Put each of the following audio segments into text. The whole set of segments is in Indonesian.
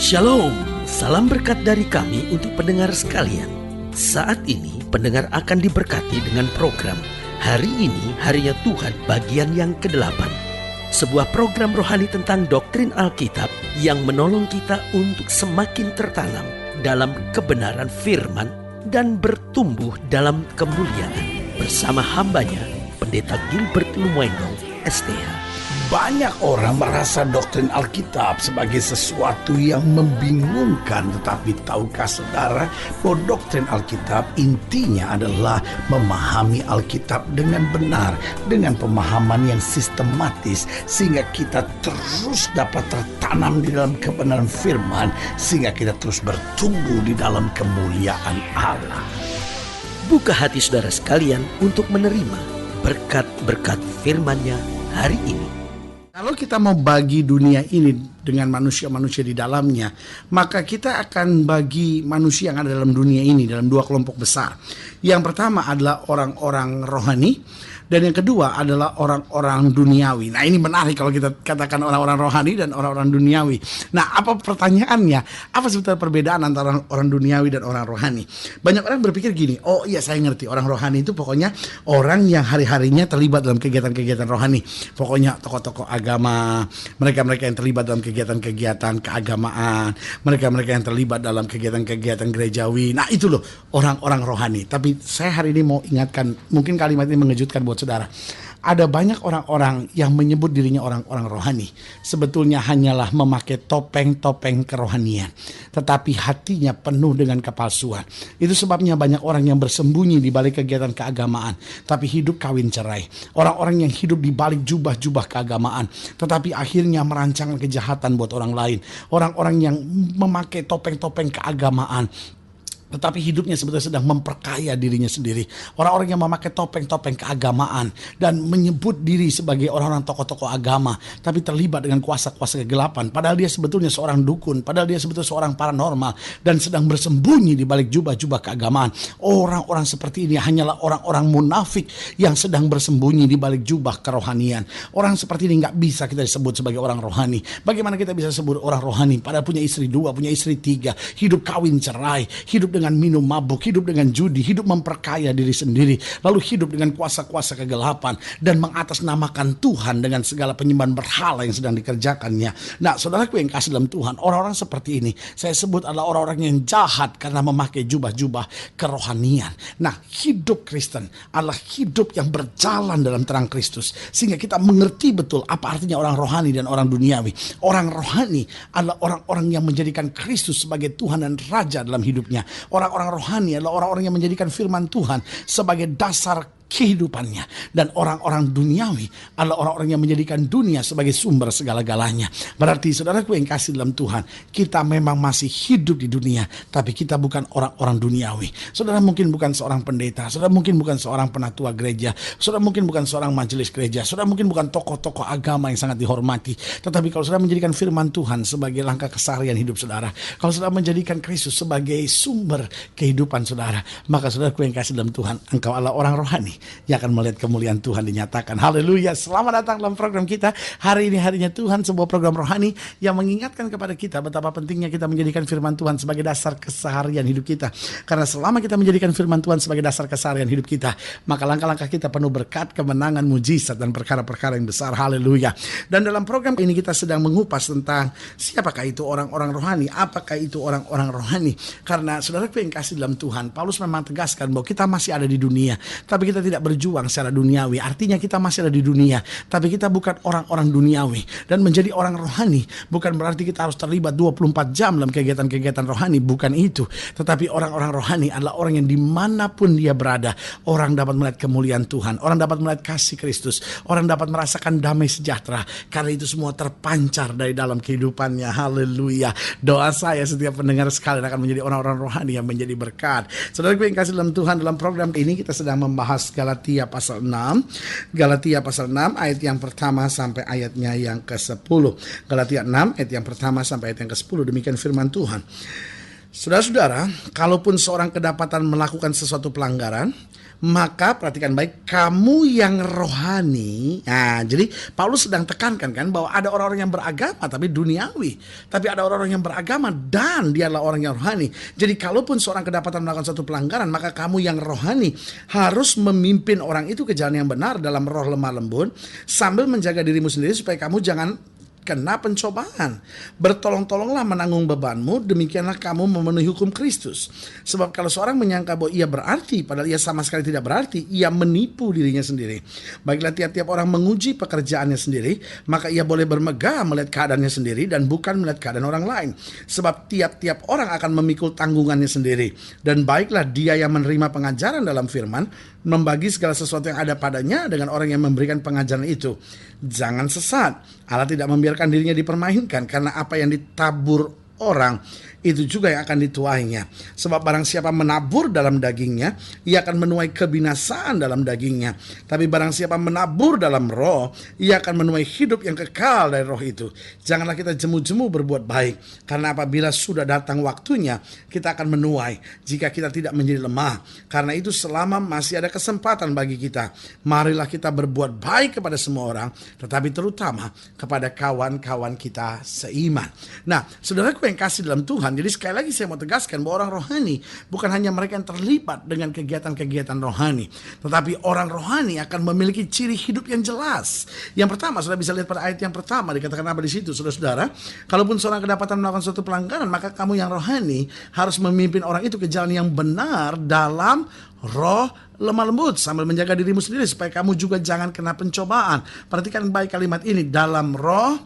Shalom, salam berkat dari kami untuk pendengar sekalian. Saat ini pendengar akan diberkati dengan program Hari Ini Harinya Tuhan bagian yang ke-8. Sebuah program rohani tentang doktrin Alkitab yang menolong kita untuk semakin tertanam dalam kebenaran firman dan bertumbuh dalam kemuliaan. Bersama hambanya, Pendeta Gilbert Lumwendong, STH. Banyak orang merasa doktrin Alkitab sebagai sesuatu yang membingungkan. Tetapi tahukah saudara bahwa doktrin Alkitab intinya adalah memahami Alkitab dengan benar, dengan pemahaman yang sistematis, sehingga kita terus dapat tertanam di dalam kebenaran firman, sehingga kita terus bertumbuh di dalam kemuliaan Allah. Buka hati saudara sekalian untuk menerima berkat-berkat firman-Nya hari ini. Kalau kita mau bagi dunia ini dengan manusia-manusia di dalamnya, maka kita akan bagi manusia yang ada dalam dunia ini dalam dua kelompok besar. Yang pertama adalah orang-orang rohani, dan yang kedua adalah orang-orang duniawi. Nah, ini menarik kalau kita katakan orang-orang rohani dan orang-orang duniawi. Nah, apa pertanyaannya? Apa sebetulnya perbedaan antara orang duniawi dan orang rohani? Banyak orang berpikir gini, oh iya saya ngerti, orang rohani itu pokoknya orang yang hari-harinya terlibat dalam kegiatan-kegiatan rohani. Pokoknya tokoh-tokoh agama, mereka-mereka yang terlibat dalam kegiatan-kegiatan keagamaan, mereka-mereka yang terlibat dalam kegiatan-kegiatan gerejawi. Nah, itu loh orang-orang rohani. Tapi saya hari ini mau ingatkan, mungkin kalimat ini mengejutkan buat saudara. Ada banyak orang-orang yang menyebut dirinya orang-orang rohani. Sebetulnya hanyalah memakai topeng-topeng kerohanian, tetapi hatinya penuh dengan kepalsuan. Itu sebabnya banyak orang yang bersembunyi di balik kegiatan keagamaan, tapi hidup kawin cerai. Orang-orang yang hidup di balik jubah-jubah keagamaan, tetapi akhirnya merancang kejahatan buat orang lain. Orang-orang yang memakai topeng-topeng keagamaan, tetapi hidupnya sebetulnya sedang memperkaya dirinya sendiri. Orang-orang yang memakai topeng-topeng keagamaan dan menyebut diri sebagai orang-orang tokoh-tokoh agama, tapi terlibat dengan kuasa-kuasa kegelapan. Padahal dia sebetulnya seorang dukun, padahal dia sebetulnya seorang paranormal, dan sedang bersembunyi di balik jubah-jubah keagamaan. Orang-orang seperti ini hanyalah orang-orang munafik yang sedang bersembunyi di balik jubah kerohanian. Orang seperti ini nggak bisa kita disebut sebagai orang rohani. Bagaimana kita bisa sebut orang rohani? Padahal punya istri 2, punya istri 3, hidup kawin cerai, hidup dengan minum mabuk, hidup dengan judi, hidup memperkaya diri sendiri, lalu hidup dengan kuasa-kuasa kegelapan dan mengatasnamakan Tuhan dengan segala penyembahan berhala yang sedang dikerjakannya. Nah, saudaraku yang kasih dalam Tuhan, orang-orang seperti ini saya sebut adalah orang-orang yang jahat karena memakai jubah-jubah kerohanian. Nah, hidup Kristen adalah hidup yang berjalan dalam terang Kristus, sehingga kita mengerti betul apa artinya orang rohani dan orang duniawi. Orang rohani adalah orang-orang yang menjadikan Kristus sebagai Tuhan dan Raja dalam hidupnya. Orang-orang rohani adalah orang-orang yang menjadikan firman Tuhan sebagai dasar kehidupannya. Dan orang-orang duniawi adalah orang-orang yang menjadikan dunia sebagai sumber segala-galanya. Berarti saudaraku yang kasih dalam Tuhan, kita memang masih hidup di dunia, tapi kita bukan orang-orang duniawi. Saudara mungkin bukan seorang pendeta, saudara mungkin bukan seorang penatua gereja, saudara mungkin bukan seorang majelis gereja, saudara mungkin bukan tokoh-tokoh agama yang sangat dihormati. Tetapi kalau saudara menjadikan firman Tuhan sebagai langkah keseharian hidup saudara, kalau saudara menjadikan Kristus sebagai sumber kehidupan saudara, maka saudaraku yang kasih dalam Tuhan, engkau adalah orang rohani yang akan melihat kemuliaan Tuhan dinyatakan. Haleluya. Selamat datang dalam program kita Hari Ini Harinya Tuhan, sebuah program rohani yang mengingatkan kepada kita betapa pentingnya kita menjadikan firman Tuhan sebagai dasar keseharian hidup kita. Karena selama kita menjadikan firman Tuhan sebagai dasar keseharian hidup kita, maka langkah-langkah kita penuh berkat, kemenangan, mujizat, dan perkara-perkara yang besar. Haleluya. Dan dalam program ini kita sedang mengupas tentang siapakah itu orang-orang rohani, apakah itu orang-orang rohani. Karena saudaraku yang kasih dalam Tuhan, Paulus memang tegaskan bahwa kita masih ada di dunia, tapi kita tidak berjuang secara duniawi. Artinya kita masih ada di dunia, tapi kita bukan orang-orang duniawi. Dan menjadi orang rohani bukan berarti kita harus terlibat 24 jam dalam kegiatan-kegiatan rohani. Bukan itu. Tetapi orang-orang rohani adalah orang yang dimanapun dia berada, orang dapat melihat kemuliaan Tuhan, orang dapat melihat kasih Kristus, orang dapat merasakan damai sejahtera. Karena itu semua terpancar dari dalam kehidupannya. Haleluya. Doa saya setiap pendengar sekalian akan menjadi orang-orang rohani yang menjadi berkat. Saudaraku yang kasih dalam Tuhan, dalam program ini kita sedang membahas Galatia pasal 6. Galatia pasal 6 ayat yang pertama sampai ayatnya yang ke-10. Galatia 6 ayat yang pertama sampai ayat yang ke-10. Demikian firman Tuhan. Saudara-saudara, kalaupun seorang kedapatan melakukan sesuatu pelanggaran, maka perhatikan baik, kamu yang rohani. Nah, jadi Paulus sedang tekankan kan bahwa ada orang-orang yang beragama tapi duniawi, tapi ada orang-orang yang beragama dan dia adalah orang yang rohani. Jadi kalaupun seorang kedapatan melakukan suatu pelanggaran, maka kamu yang rohani harus memimpin orang itu ke jalan yang benar dalam roh lemah lembut, sambil menjaga dirimu sendiri supaya kamu jangan kena pencobaan. Bertolong-tolonglah menanggung bebanmu, demikianlah kamu memenuhi hukum Kristus. Sebab kalau seorang menyangka bahwa ia berarti, padahal ia sama sekali tidak berarti, ia menipu dirinya sendiri. Baiklah, tiap-tiap orang menguji pekerjaannya sendiri, maka ia boleh bermegah melihat keadaannya sendiri dan bukan melihat keadaan orang lain. Sebab tiap-tiap orang akan memikul tanggungannya sendiri. Dan baiklah dia yang menerima pengajaran dalam firman, membagi segala sesuatu yang ada padanya dengan orang yang memberikan pengajaran itu. Jangan sesat. Allah tidak membiarkan dirinya dipermainkan, karena apa yang ditabur orang itu juga yang akan dituainya. Sebab barang siapa menabur dalam dagingnya, ia akan menuai kebinasaan dalam dagingnya. Tapi barang siapa menabur dalam roh, ia akan menuai hidup yang kekal dari roh itu. Janganlah kita jemu-jemu berbuat baik, karena apabila sudah datang waktunya, kita akan menuai jika kita tidak menjadi lemah. Karena itu selama masih ada kesempatan bagi kita, marilah kita berbuat baik kepada semua orang, tetapi terutama kepada kawan-kawan kita seiman. Nah, saudaraku yang kasih dalam Tuhan, jadi sekali lagi saya mau tegaskan bahwa orang rohani bukan hanya mereka yang terlibat dengan kegiatan-kegiatan rohani, tetapi orang rohani akan memiliki ciri hidup yang jelas. Yang pertama, sudah bisa lihat pada ayat yang pertama, dikatakan apa di situ, saudara-saudara? Kalaupun seorang kedapatan melakukan suatu pelanggaran, maka kamu yang rohani harus memimpin orang itu ke jalan yang benar dalam roh lemah lembut, sambil menjaga dirimu sendiri supaya kamu juga jangan kena pencobaan. Perhatikan baik kalimat ini, dalam roh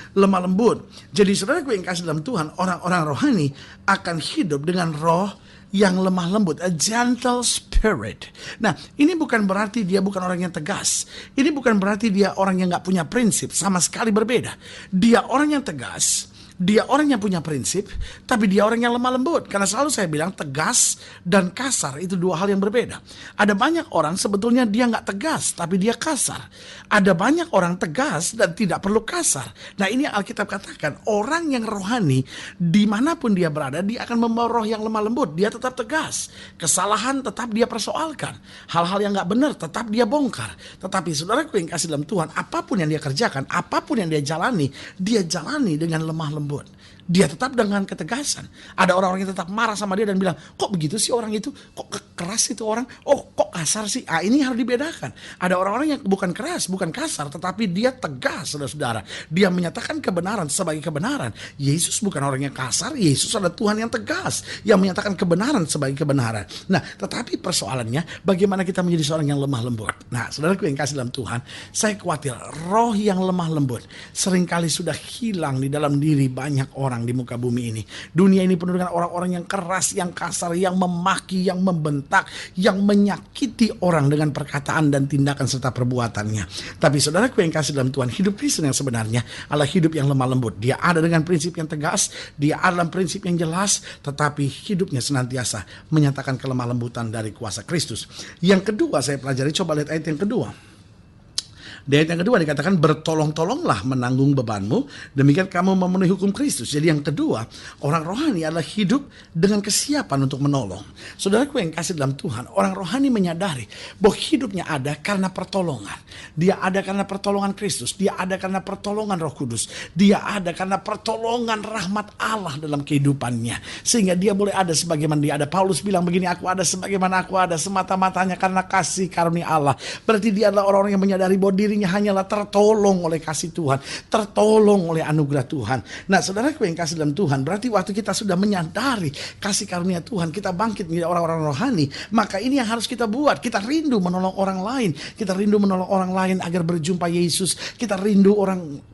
lemah lembut. Jadi saudaraku yang kasih dalam Tuhan, orang-orang rohani akan hidup dengan roh yang lemah lembut, a gentle spirit. Nah, ini bukan berarti dia bukan orang yang tegas. Ini bukan berarti dia orang yang gak punya prinsip, sama sekali berbeda. Dia orang yang tegas, dia orang yang punya prinsip, tapi dia orang yang lemah lembut. Karena selalu saya bilang tegas dan kasar itu dua hal yang berbeda. Ada banyak orang sebetulnya dia nggak tegas, tapi dia kasar. Ada banyak orang tegas dan tidak perlu kasar. Nah, ini Alkitab katakan, orang yang rohani dimanapun dia berada, dia akan membawa roh yang lemah lembut. Dia tetap tegas. Kesalahan tetap dia persoalkan. Hal-hal yang nggak benar tetap dia bongkar. Tetapi saudaraku yang kasih dalam Tuhan, apapun yang dia kerjakan, apapun yang dia jalani dengan lemah lembut. Dia tetap dengan ketegasan. Ada orang-orang yang tetap marah sama dia dan bilang, kok begitu sih orang itu? Kok keras itu orang? Oh, kok kasar sih? Ini harus dibedakan. Ada orang-orang yang bukan keras, bukan kasar, tetapi dia tegas, saudara-saudara. Dia menyatakan kebenaran sebagai kebenaran. Yesus bukan orang yang kasar, Yesus adalah Tuhan yang tegas, yang menyatakan kebenaran sebagai kebenaran. Nah, tetapi persoalannya, bagaimana kita menjadi seorang yang lemah lembut? Nah, saudaraku yang kasih dalam Tuhan, saya khawatir roh yang lemah lembut seringkali sudah hilang di dalam diri banyak orang di muka bumi ini. Dunia ini penuh dengan orang-orang yang keras, yang kasar, yang memaki, yang membentak, yang menyakiti orang dengan perkataan dan tindakan serta perbuatannya. Tapi saudaraku yang kasih dalam Tuhan, hidup Kristen yang sebenarnya adalah hidup yang lemah lembut. Dia ada dengan prinsip yang tegas, dia ada dalam prinsip yang jelas, tetapi hidupnya senantiasa menyatakan kelemah lembutan dari kuasa Kristus. Yang kedua saya pelajari, coba lihat ayat yang kedua. Di ayat yang kedua dikatakan, bertolong-tolonglah menanggung bebanmu, demikian kamu memenuhi hukum Kristus. Jadi yang kedua, orang rohani adalah hidup dengan kesiapan untuk menolong. Saudaraku yang kasih dalam Tuhan, orang rohani menyadari bahwa hidupnya ada karena pertolongan. Dia ada karena pertolongan Kristus. Dia ada karena pertolongan Roh Kudus. Dia ada karena pertolongan rahmat Allah dalam kehidupannya. Sehingga dia boleh ada sebagaimana dia ada. Paulus bilang begini, aku ada sebagaimana aku ada, semata-matanya karena kasih karunia Allah. Berarti dia adalah orang-orang yang menyadari bahwa dirinya hanyalah tertolong oleh kasih Tuhan, tertolong oleh anugerah Tuhan. Nah, saudaraku yang kasih dalam Tuhan, berarti waktu kita sudah menyadari kasih karunia Tuhan, kita bangkit menjadi orang-orang rohani, maka ini yang harus kita buat. Kita rindu menolong orang lain, kita rindu menolong orang lain agar berjumpa Yesus, kita rindu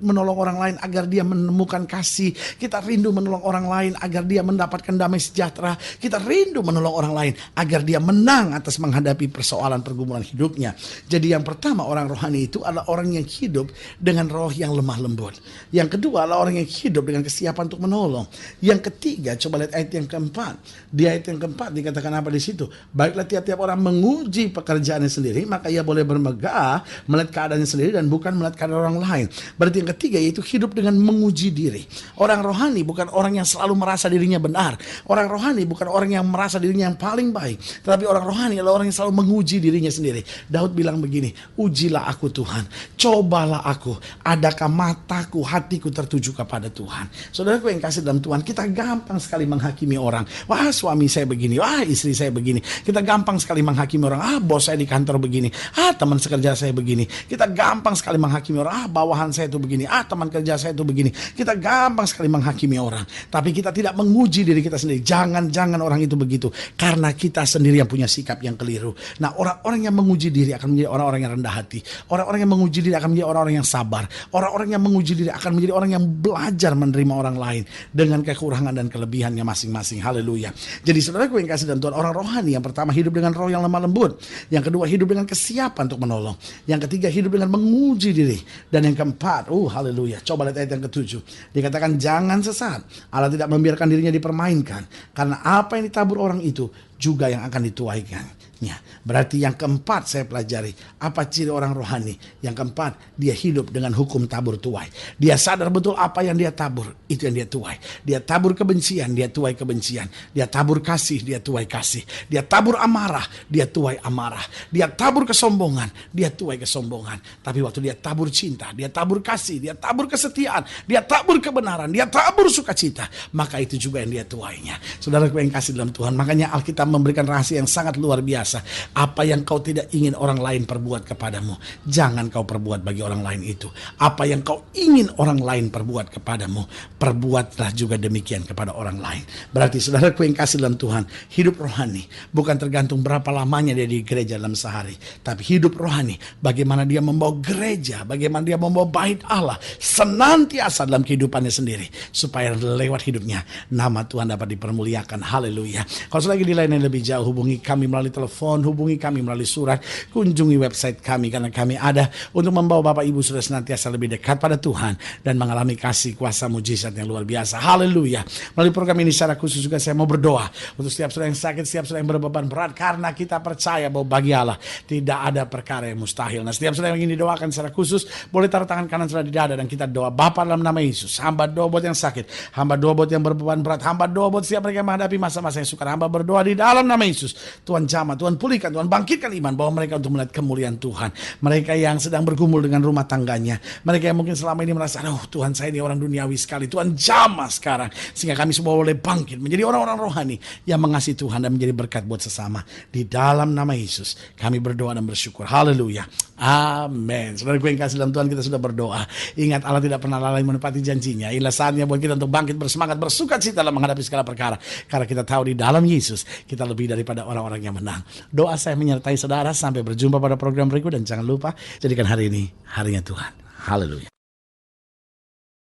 menolong orang lain agar dia menemukan kasih, kita rindu menolong orang lain agar dia mendapatkan damai sejahtera, kita rindu menolong orang lain agar dia menang atas menghadapi persoalan pergumulan hidupnya. Jadi yang pertama, orang rohani itu adalah orang yang hidup dengan roh yang lemah lembut. Yang kedua adalah orang yang hidup dengan kesiapan untuk menolong. Yang ketiga, coba lihat ayat yang keempat. Di ayat yang keempat dikatakan apa di situ? Baiklah tiap-tiap orang menguji pekerjaannya sendiri, maka ia boleh bermegah melihat keadaannya sendiri dan bukan melihat keadaan orang lain. Berarti yang ketiga yaitu hidup dengan menguji diri. Orang rohani bukan orang yang selalu merasa dirinya benar. Orang rohani bukan orang yang merasa dirinya yang paling baik. Tetapi orang rohani adalah orang yang selalu menguji dirinya sendiri. Daud bilang begini, ujilah aku Tuhan, cobalah aku, adakah mataku, hatiku tertuju kepada Tuhan. Saudaraku yang kasih dalam Tuhan, kita gampang sekali menghakimi orang. Wah, suami saya begini, wah istri saya begini. Kita gampang sekali menghakimi orang. Bos saya di kantor begini, teman sekerja saya begini. Kita gampang sekali menghakimi orang. Bawahan saya itu begini, teman kerja saya itu begini. Kita gampang sekali menghakimi orang. Tapi kita tidak menguji diri kita sendiri. Jangan orang itu begitu, karena kita sendiri yang punya sikap yang keliru. Nah, orang-orang yang menguji diri akan menjadi orang-orang yang rendah hati. Orang-orang yang menguji diri akan menjadi orang-orang yang sabar. Orang-orang yang menguji diri akan menjadi orang yang belajar menerima orang lain dengan kekurangan dan kelebihannya masing-masing. Haleluya. Jadi saudaraku yang kasih dalam Tuhan, orang rohani yang pertama hidup dengan roh yang lemah lembut. Yang kedua hidup dengan kesiapan untuk menolong. Yang ketiga hidup dengan menguji diri. Dan yang keempat, haleluya. Coba lihat ayat yang ketujuh. Dikatakan jangan sesat. Allah tidak membiarkan dirinya dipermainkan. Karena apa yang ditabur orang itu juga yang akan dituaikannya. Berarti yang keempat saya pelajari, apa ciri orang rohani? Yang keempat, dia hidup dengan hukum tabur tuai. Dia sadar betul apa yang dia tabur, itu yang dia tuai. Dia tabur kebencian, dia tuai kebencian. Dia tabur kasih, dia tuai kasih. Dia tabur amarah, dia tuai amarah. Dia tabur kesombongan, dia tuai kesombongan. Tapi waktu dia tabur cinta, dia tabur kasih, dia tabur kesetiaan, dia tabur kebenaran, dia tabur sukacita, maka itu juga yang dia tuainya. Saudaraku yang kasih dalam Tuhan, makanya Alkitab memberikan rahasia yang sangat luar biasa. Apa yang kau tidak ingin orang lain perbuat kepadamu, jangan kau perbuat bagi orang lain itu. Apa yang kau ingin orang lain perbuat kepadamu, perbuatlah juga demikian kepada orang lain. Berarti saudaraku yang kasih dalam Tuhan, hidup rohani bukan tergantung berapa lamanya dia di gereja dalam sehari, tapi hidup rohani bagaimana dia membawa gereja, bagaimana dia membawa bait Allah senantiasa dalam kehidupannya sendiri, supaya lewat hidupnya nama Tuhan dapat dipermuliakan. Haleluya. Kalau lagi di lain yang lebih jauh, hubungi kami melalui telepon, hubungi kami melalui surat, kunjungi website kami, karena kami ada untuk membawa Bapak Ibu Saudara senantiasa lebih dekat pada Tuhan dan mengalami kasih kuasa mujizat yang luar biasa. Haleluya. Melalui program ini secara khusus juga saya mau berdoa untuk setiap saudara yang sakit, setiap saudara yang berbeban berat, karena kita percaya bahwa bagi Allah tidak ada perkara yang mustahil. Nah, setiap saudara yang ingin didoakan secara khusus, boleh taruh tangan kanan saudara di dada dan kita doa. Bapa dalam nama Yesus, hamba doa buat yang sakit, hamba doa buat yang berbeban berat, hamba doa buat setiap mereka yang menghadapi masa-masa yang sukar. Hamba berdoa di dalam nama Yesus, Tuhan jamah, Tuhan pulihkan, Tuhan bangkitkan iman bahwa mereka untuk melihat kemuliaan Tuhan. Mereka yang sedang bergumul dengan rumah tangganya, mereka yang mungkin selama ini merasa, Tuhan saya ini orang duniawi sekali, Tuhan jamah sekarang, sehingga kami semua boleh bangkit menjadi orang-orang rohani yang mengasihi Tuhan dan menjadi berkat buat sesama. Di dalam nama Yesus kami berdoa dan bersyukur. Haleluya. Amin. Saudara gue yang kasih dalam Tuhan, kita sudah berdoa. Ingat, Allah tidak pernah lalai menepati janjinya. Inilah saatnya buat kita untuk bangkit bersemangat, bersukacita dalam menghadapi segala perkara, karena kita tahu di dalam Yesus kita lebih daripada orang-orang yang menang. Doa saya menyertai saudara. Sampai berjumpa pada program berikut, dan jangan lupa jadikan hari ini harinya Tuhan. Haleluya.